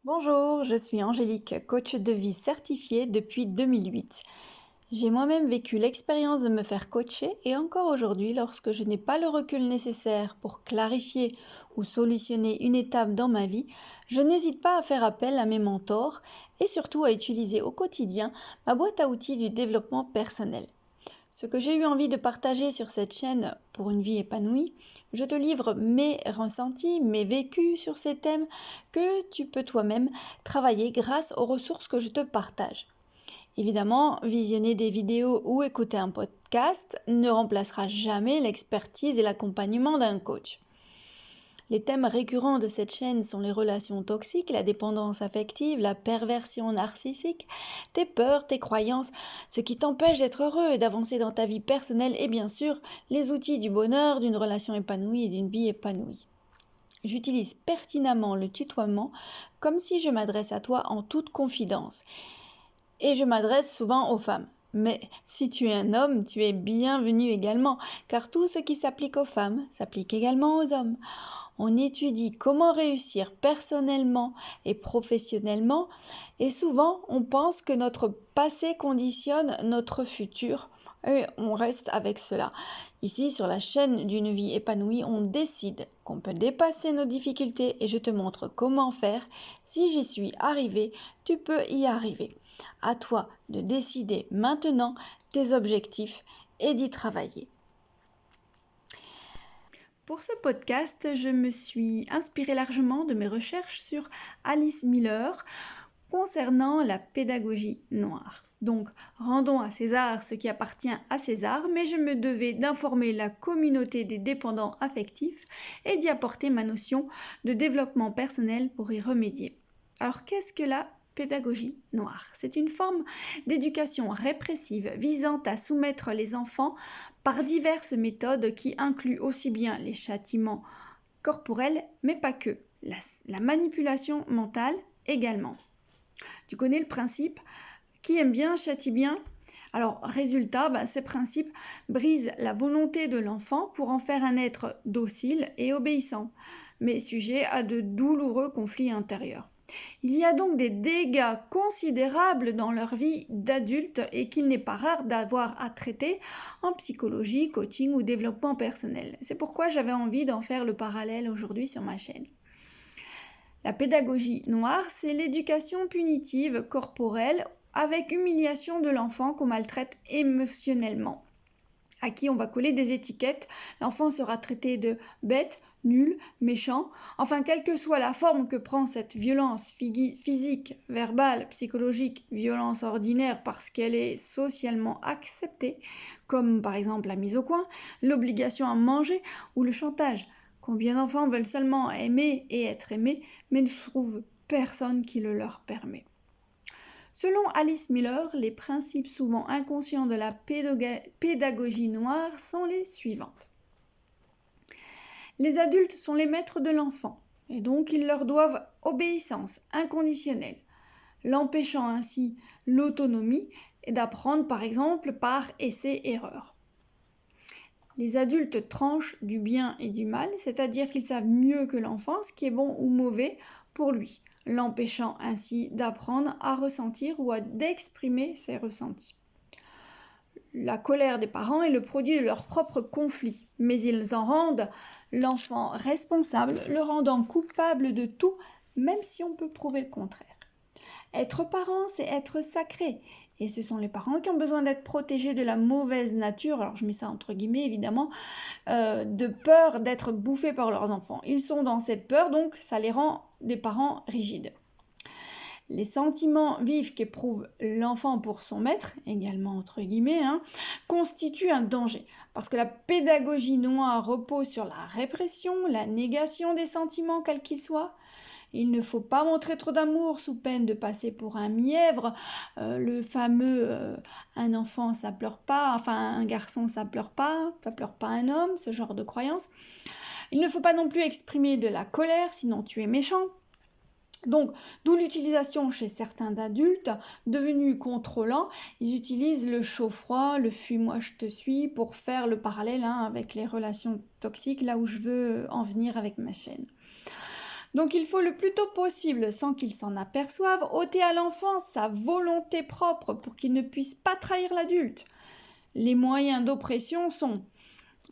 Bonjour, je suis Angélique, coach de vie certifiée depuis 2008. J'ai moi-même vécu l'expérience de me faire coacher et encore aujourd'hui, lorsque je n'ai pas le recul nécessaire pour clarifier ou solutionner une étape dans ma vie, je n'hésite pas à faire appel à mes mentors et surtout à utiliser au quotidien ma boîte à outils du développement personnel. Ce que j'ai eu envie de partager sur cette chaîne pour une vie épanouie, je te livre mes ressentis, mes vécus sur ces thèmes que tu peux toi-même travailler grâce aux ressources que je te partage. Évidemment, visionner des vidéos ou écouter un podcast ne remplacera jamais l'expertise et l'accompagnement d'un coach. Les thèmes récurrents de cette chaîne sont les relations toxiques, la dépendance affective, la perversion narcissique, tes peurs, tes croyances, ce qui t'empêche d'être heureux et d'avancer dans ta vie personnelle et bien sûr les outils du bonheur, d'une relation épanouie et d'une vie épanouie. J'utilise pertinemment le tutoiement comme si je m'adresse à toi en toute confidence. Et je m'adresse souvent aux femmes. Mais si tu es un homme, tu es bienvenu également, car tout ce qui s'applique aux femmes s'applique également aux hommes. On étudie comment réussir personnellement et professionnellement et souvent on pense que notre passé conditionne notre futur et on reste avec cela. Ici sur la chaîne d'une vie épanouie, on décide qu'on peut dépasser nos difficultés et je te montre comment faire. Si j'y suis arrivé, tu peux y arriver. À toi de décider maintenant tes objectifs et d'y travailler. Pour ce podcast, je me suis inspirée largement de mes recherches sur Alice Miller concernant la pédagogie noire. Donc, rendons à César ce qui appartient à César, mais je me devais d'informer la communauté des dépendants affectifs et d'y apporter ma notion de développement personnel pour y remédier. Alors, qu'est-ce que la pédagogie noire? C'est une forme d'éducation répressive visant à soumettre les enfants par diverses méthodes qui incluent aussi bien les châtiments corporels, mais pas que, la manipulation mentale également. Tu connais le principe, qui aime bien châtie bien. Alors, résultat, ces principes brisent la volonté de l'enfant pour en faire un être docile et obéissant, mais sujet à de douloureux conflits intérieurs. Il y a donc des dégâts considérables dans leur vie d'adulte et qu'il n'est pas rare d'avoir à traiter en psychologie, coaching ou développement personnel. C'est pourquoi j'avais envie d'en faire le parallèle aujourd'hui sur ma chaîne. La pédagogie noire, c'est l'éducation punitive corporelle avec humiliation de l'enfant qu'on maltraite émotionnellement, à qui on va coller des étiquettes. L'enfant sera traité de bête, nul, méchant, enfin quelle que soit la forme que prend cette violence physique, verbale, psychologique, violence ordinaire parce qu'elle est socialement acceptée, comme par exemple la mise au coin, l'obligation à manger ou le chantage. Combien d'enfants veulent seulement aimer et être aimés, mais ne trouvent personne qui le leur permet. Selon Alice Miller, les principes souvent inconscients de la pédagogie noire sont les suivantes. Les adultes sont les maîtres de l'enfant, et donc ils leur doivent obéissance inconditionnelle, l'empêchant ainsi l'autonomie et d'apprendre par exemple par essai-erreur. Les adultes tranchent du bien et du mal, c'est-à-dire qu'ils savent mieux que l'enfant ce qui est bon ou mauvais pour lui, l'empêchant ainsi d'apprendre à ressentir ou d'exprimer ses ressentis. La colère des parents est le produit de leur propre conflit, mais ils en rendent l'enfant responsable, le rendant coupable de tout, même si on peut prouver le contraire. Être parent, c'est être sacré. Et ce sont les parents qui ont besoin d'être protégés de la mauvaise nature, alors je mets ça entre guillemets évidemment, de peur d'être bouffés par leurs enfants. Ils sont dans cette peur, donc ça les rend des parents rigides. Les sentiments vifs qu'éprouve l'enfant pour son maître, également entre guillemets, constituent un danger. Parce que la pédagogie noire repose sur la répression, la négation des sentiments, quels qu'ils soient. Il ne faut pas montrer trop d'amour sous peine de passer pour un mièvre. Le fameux un enfant ça pleure pas, enfin un garçon ça pleure pas un homme, ce genre de croyance. Il ne faut pas non plus exprimer de la colère, sinon tu es méchant. Donc, d'où l'utilisation chez certains adultes devenus contrôlants, ils utilisent le chaud-froid, le fuis-moi je te suis pour faire le parallèle avec les relations toxiques, là où je veux en venir avec ma chaîne. Donc il faut le plus tôt possible, sans qu'il s'en aperçoive, ôter à l'enfant sa volonté propre pour qu'il ne puisse pas trahir l'adulte. Les moyens d'oppression sont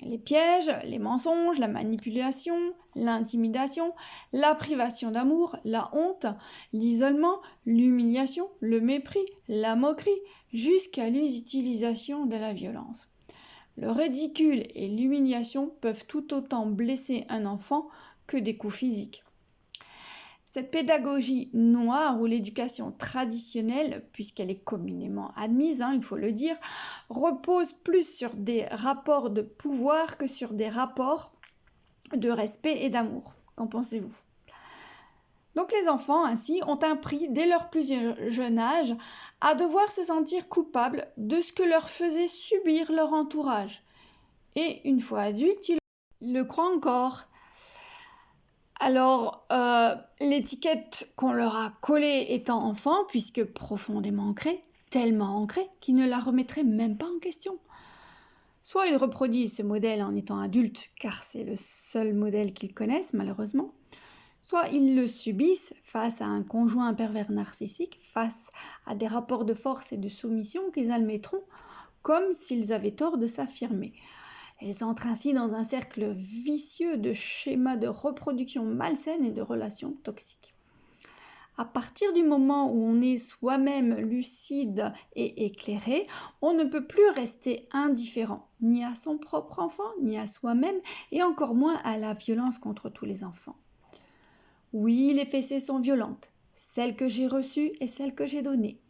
les pièges, les mensonges, la manipulation, l'intimidation, la privation d'amour, la honte, l'isolement, l'humiliation, le mépris, la moquerie, jusqu'à l'utilisation de la violence. Le ridicule et l'humiliation peuvent tout autant blesser un enfant que des coups physiques. Cette pédagogie noire ou l'éducation traditionnelle, puisqu'elle est communément admise, il faut le dire, repose plus sur des rapports de pouvoir que sur des rapports de respect et d'amour. Qu'en pensez-vous ? Donc les enfants, ainsi, ont appris dès leur plus jeune âge à devoir se sentir coupables de ce que leur faisait subir leur entourage. Et une fois adultes, ils le croient encore. Alors, l'étiquette qu'on leur a collée étant enfant, puisque profondément ancrée, tellement ancrée, qu'ils ne la remettraient même pas en question. Soit ils reproduisent ce modèle en étant adultes, car c'est le seul modèle qu'ils connaissent malheureusement, soit ils le subissent face à un conjoint pervers narcissique, face à des rapports de force et de soumission qu'ils admettront comme s'ils avaient tort de s'affirmer. Elles entrent ainsi dans un cercle vicieux de schémas de reproduction malsaine et de relations toxiques. À partir du moment où on est soi-même lucide et éclairé, on ne peut plus rester indifférent, ni à son propre enfant, ni à soi-même, et encore moins à la violence contre tous les enfants. Oui, les fessées sont violentes, celles que j'ai reçues et celles que j'ai données.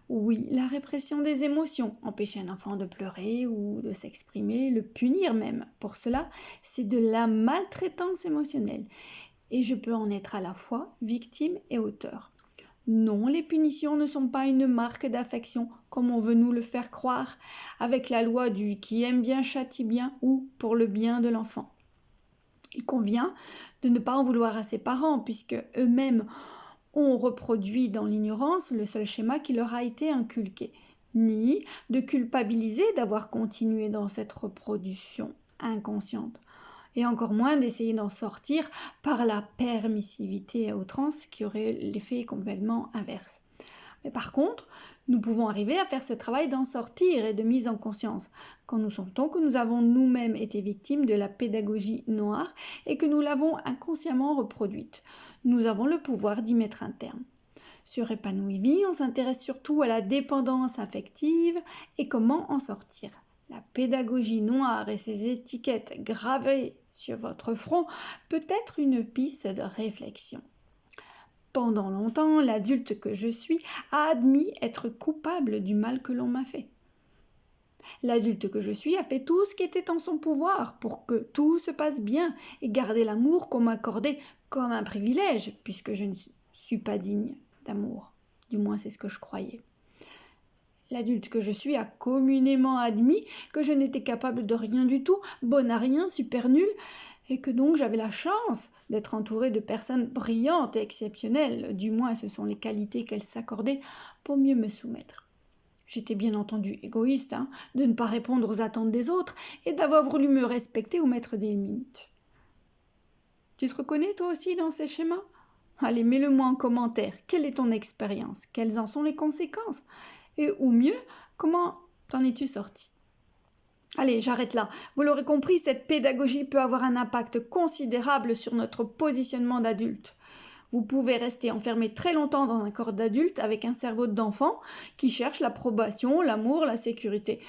Oui, la répression des émotions, empêcher un enfant de pleurer ou de s'exprimer, le punir même. Pour cela, c'est de la maltraitance émotionnelle. Et je peux en être à la fois victime et auteur. Non, les punitions ne sont pas une marque d'affection, comme on veut nous le faire croire, avec la loi du qui aime bien châtie bien ou pour le bien de l'enfant. Il convient de ne pas en vouloir à ses parents, puisque eux-mêmes ont reproduit dans l'ignorance le seul schéma qui leur a été inculqué, ni de culpabiliser d'avoir continué dans cette reproduction inconsciente, et encore moins d'essayer d'en sortir par la permissivité à outrance qui aurait l'effet complètement inverse. Mais par contre, nous pouvons arriver à faire ce travail d'en sortir et de mise en conscience quand nous sentons que nous avons nous-mêmes été victimes de la pédagogie noire et que nous l'avons inconsciemment reproduite. Nous avons le pouvoir d'y mettre un terme. Sur Épanouie Vie, on s'intéresse surtout à la dépendance affective et comment en sortir. La pédagogie noire et ses étiquettes gravées sur votre front peut être une piste de réflexion. Pendant longtemps, l'adulte que je suis a admis être coupable du mal que l'on m'a fait. L'adulte que je suis a fait tout ce qui était en son pouvoir pour que tout se passe bien et garder l'amour qu'on m'accordait comme un privilège, puisque je ne suis pas digne d'amour. Du moins, c'est ce que je croyais. L'adulte que je suis a communément admis que je n'étais capable de rien du tout, bonne à rien, super nulle, et que donc j'avais la chance d'être entourée de personnes brillantes et exceptionnelles, du moins ce sont les qualités qu'elles s'accordaient pour mieux me soumettre. J'étais bien entendu égoïste, de ne pas répondre aux attentes des autres et d'avoir voulu me respecter ou mettre des limites. Tu te reconnais toi aussi dans ces schémas ? Allez, mets-le-moi en commentaire. Quelle est ton expérience ? Quelles en sont les conséquences ? Et ou mieux, comment t'en es-tu sorti ? Allez, j'arrête là. Vous l'aurez compris, cette pédagogie peut avoir un impact considérable sur notre positionnement d'adulte. Vous pouvez rester enfermé très longtemps dans un corps d'adulte avec un cerveau d'enfant qui cherche l'approbation, l'amour, la sécurité.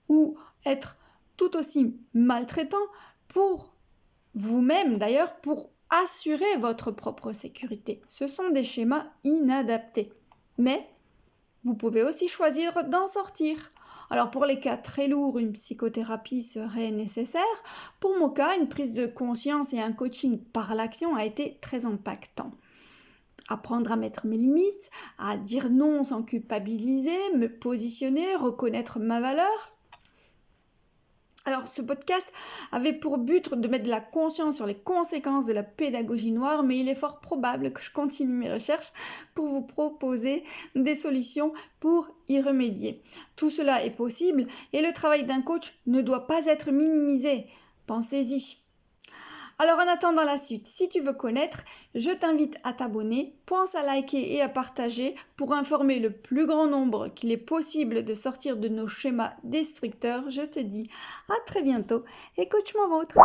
Ou être tout aussi maltraitant pour vous-même d'ailleurs, pour assurer votre propre sécurité. Ce sont des schémas inadaptés. Mais vous pouvez aussi choisir d'en sortir. Alors pour les cas très lourds, une psychothérapie serait nécessaire. Pour mon cas, une prise de conscience et un coaching par l'action a été très impactant. Apprendre à mettre mes limites, à dire non sans culpabiliser, me positionner, reconnaître ma valeur. Alors ce podcast avait pour but de mettre de la conscience sur les conséquences de la pédagogie noire, mais il est fort probable que je continue mes recherches pour vous proposer des solutions pour y remédier. Tout cela est possible et le travail d'un coach ne doit pas être minimisé. Pensez-y. Alors en attendant la suite, si tu veux connaître, je t'invite à t'abonner, pense à liker et à partager pour informer le plus grand nombre qu'il est possible de sortir de nos schémas destructeurs. Je te dis à très bientôt et coach-moi vôtre.